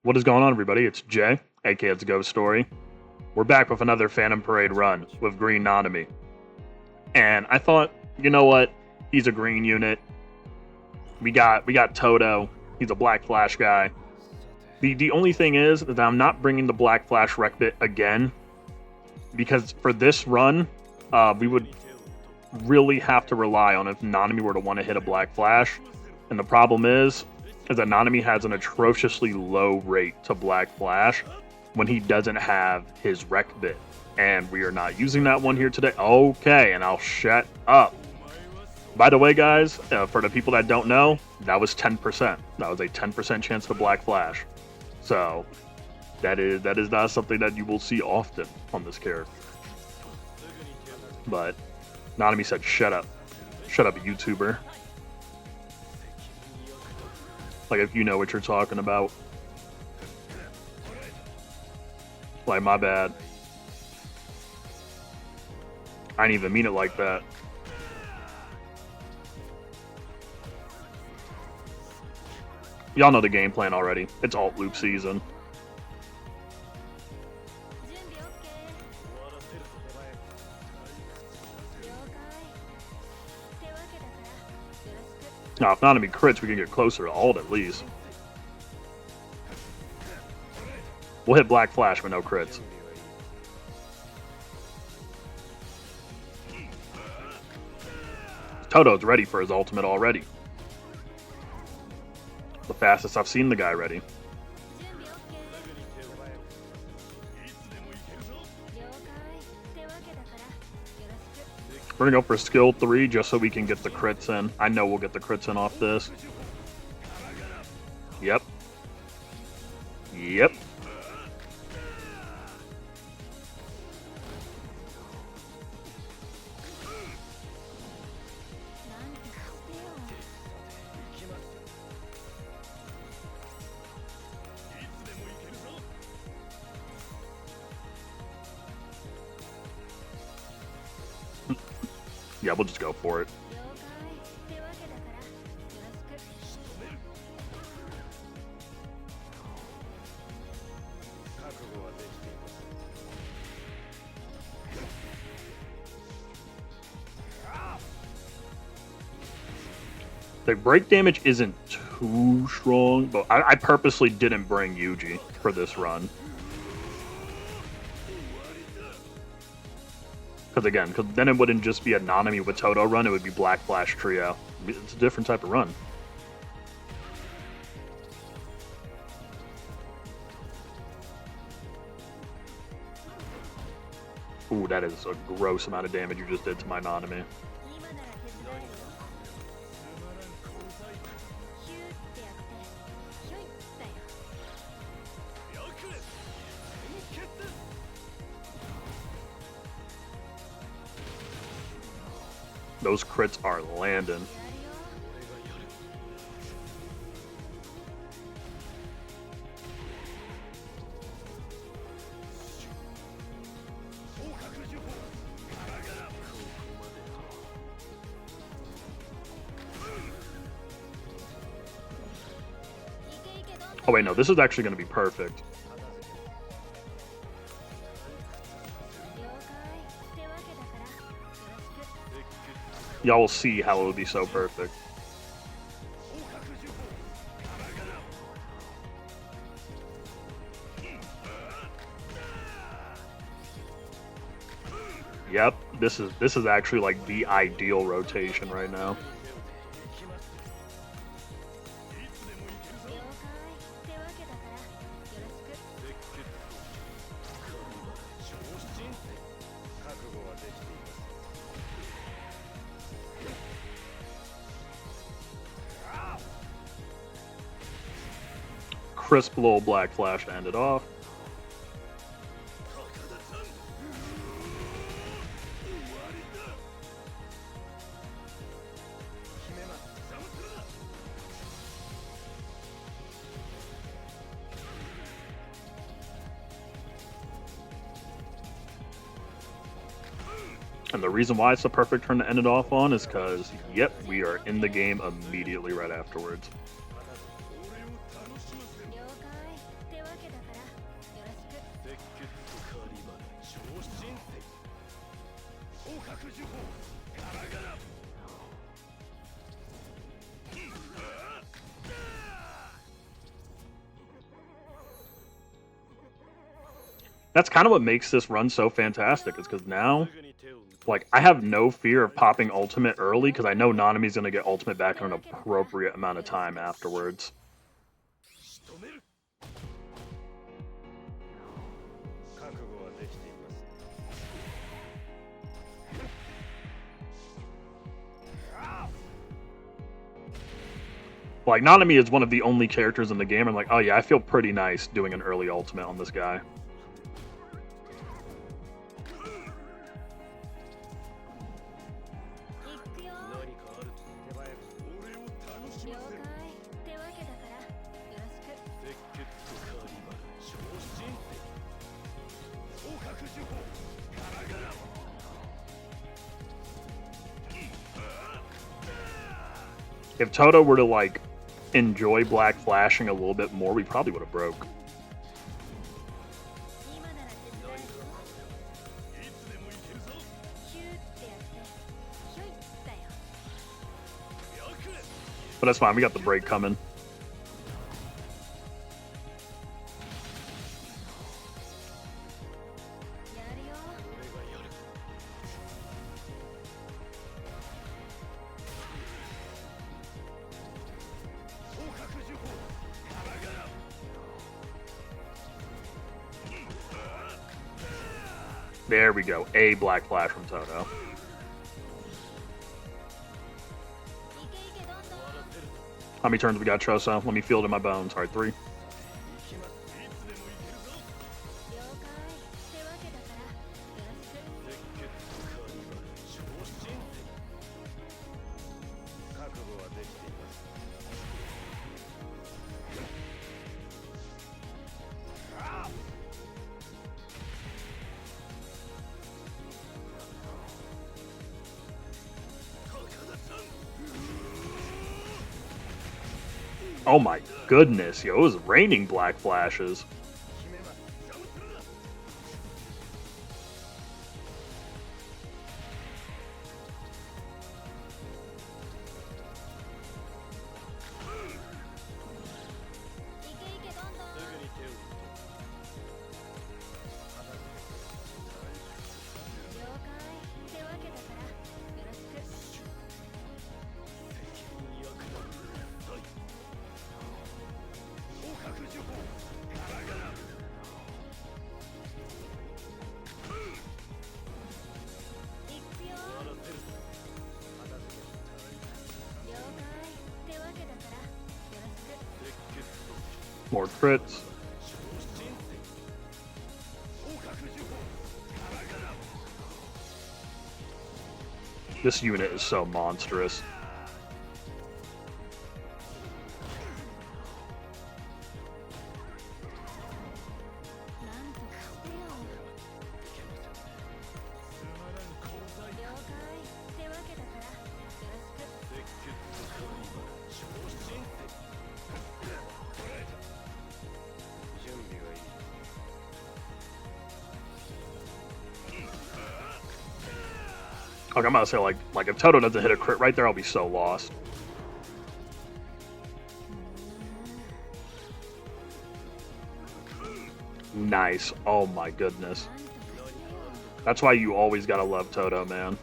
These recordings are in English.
What is going on, everybody? It's Jay, aka It's a Ghost Story. We're back with another Phantom Parade run with Green NANAMI. And I thought, you know what? He's a green unit. We got TODO. He's a Black Flash guy. The only thing is that I'm not bringing the Black Flash Rec Bit again, because for this run, we would really have to rely on if NANAMI were to want to hit a Black Flash. And the problem is that NANAMI has an atrociously low rate to Black Flash when he doesn't have his Rec Bit. And we are not using that one here today. Okay, and I'll shut up. By the way, guys, for the people that don't know, that was 10%. That was a 10% chance to Black Flash. So that is not something that you will see often on this character. But NANAMI said, shut up. Shut up, YouTuber. Like, if you know what you're talking about. Like, my bad. I didn't even mean it like that. Y'all know the game plan already. It's alt loop season. Now, if NANAMI crits, we can get closer to alt at least. We'll hit Black Flash with no crits. Todo's ready for his ultimate already. The fastest I've seen the guy ready. We're gonna go for skill 3 just so we can get the crits in. I know we'll get the crits in off this. Yep. Yep. Yeah, we'll just go for it. The break damage isn't too strong, but I purposely didn't bring Yuji for this run. Because then it wouldn't just be a NANAMI with TODO run, it would be Black Flash Trio. It's a different type of run. Ooh, that is a gross amount of damage you just did to my NANAMI. Those crits are landing. Oh wait, no, this is actually going to be perfect. Y'all will see how it would be so perfect. Yep, this is actually like the ideal rotation right now. Crisp little Black Flash to end it off. And the reason why it's the perfect turn to end it off on is because, yep, we are in the game immediately right afterwards. That's kind of what makes this run so fantastic, is because now, like, I have no fear of popping ultimate early, because I know Nanami's going to get ultimate back in an appropriate amount of time afterwards. Like, Nanami is one of the only characters in the game I'm like, oh yeah, I feel pretty nice doing an early ultimate on this guy. If Todo were to, like, enjoy Black Flashing a little bit more, we probably would have broke. But that's fine, we got the break coming. There we go. A Black Flash from Todo. How many turns we got, Troso? Let me feel it in my bones. All right, 3. Oh my goodness, yo, it was raining Black Flashes. More crits. This unit is so monstrous. Like, I'm about to say, like if Todo doesn't hit a crit right there, I'll be so lost. Nice. Oh my goodness. That's why you always gotta love Todo, man.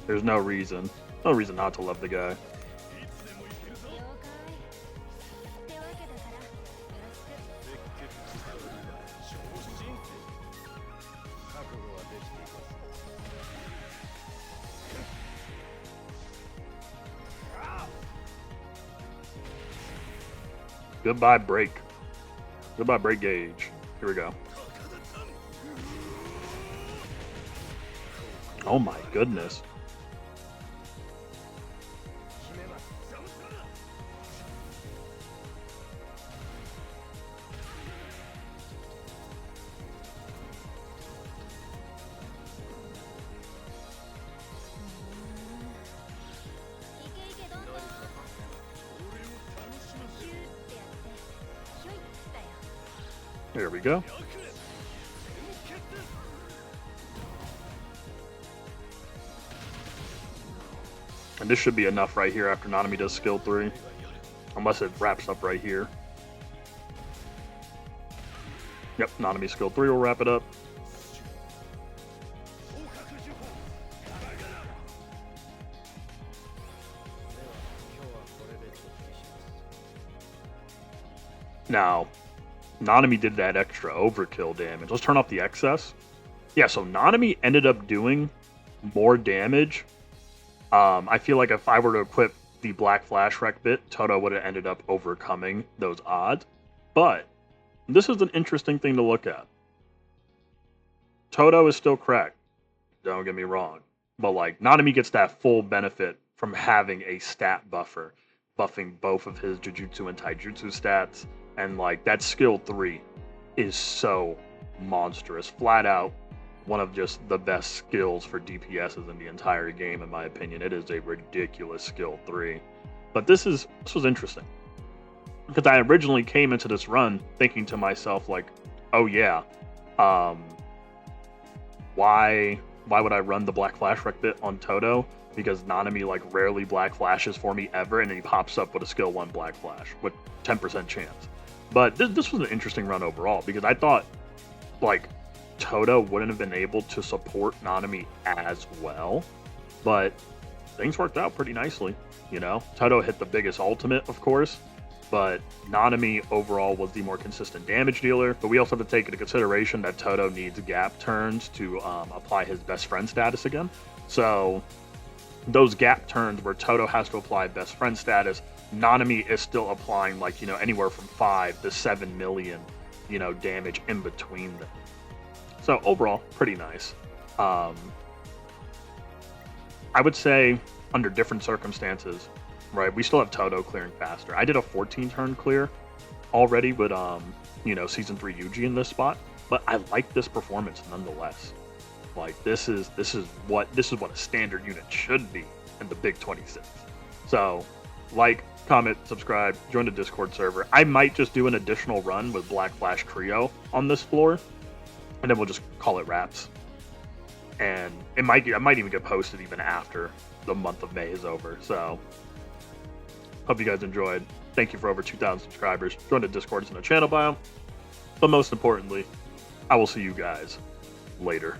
There's no reason. No reason not to love the guy. Goodbye, break. Goodbye, break gauge. Here we go. Oh my goodness. There we go. And this should be enough right here after NANAMI does skill 3. Unless it wraps up right here. Yep, Nanami skill 3 will wrap it up. Now, Nanami did that extra overkill damage. Let's turn off the excess. Yeah, so Nanami ended up doing more damage. I feel like if I were to equip the Black Flash Wreck bit, Todo would have ended up overcoming those odds. But this is an interesting thing to look at. Todo is still cracked. Don't get me wrong. But like Nanami gets that full benefit from having a stat buffer, buffing both of his Jujutsu and Taijutsu stats. And like that skill 3 is so monstrous. Flat out one of just the best skills for DPSs in the entire game, in my opinion. It is a ridiculous skill 3. But this was interesting. Because I originally came into this run thinking to myself, like, oh yeah, why would I run the Black Flash Wreck bit on Todo? Because Nanami like rarely Black Flashes for me ever, and then he pops up with a skill 1 Black Flash with 10% chance. But this was an interesting run overall, because I thought like Todo wouldn't have been able to support Nanami as well, but things worked out pretty nicely. You know, Todo hit the biggest ultimate, of course, but Nanami overall was the more consistent damage dealer. But we also have to take into consideration that Todo needs gap turns to apply his best friend status again. So those gap turns where Todo has to apply best friend status, Nanami is still applying like, you know, anywhere from 5 to 7 million, you know, damage in between them. So overall, pretty nice. I would say under different circumstances, right, we still have Todo clearing faster. I did a 14 turn clear already with you know, season 3 Yuji in this spot, but I like this performance nonetheless. Like this is what a standard unit should be in the Big 26. So like, comment, subscribe, join the Discord server. I might just do an additional run with Black Flash Trio on this floor, and then we'll just call it wraps. And I might even get posted even after the month of May is over. So hope you guys enjoyed. Thank you for over 2,000 subscribers. Join the Discord in the channel bio. But most importantly, I will see you guys later.